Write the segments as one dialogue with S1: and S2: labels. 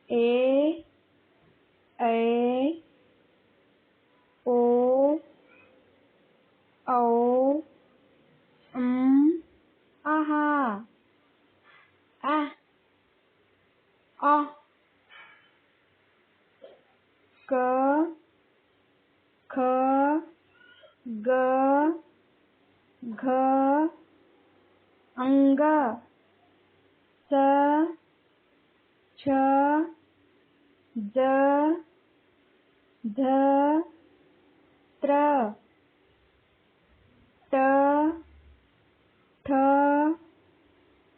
S1: ए ऐ ओ औ आहा आ अ क ख ग घ अंग स छ ज ध त्र ट ठ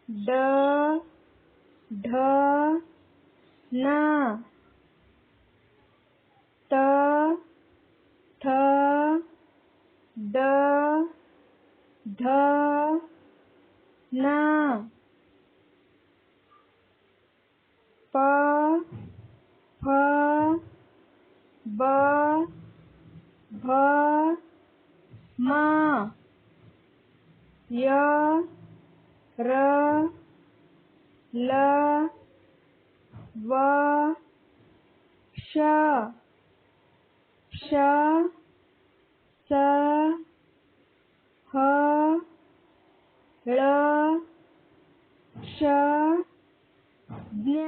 S1: ड ढ न त थ ड ध न प फ ब भ म य र ल व श श स ह ळ श ज्ञ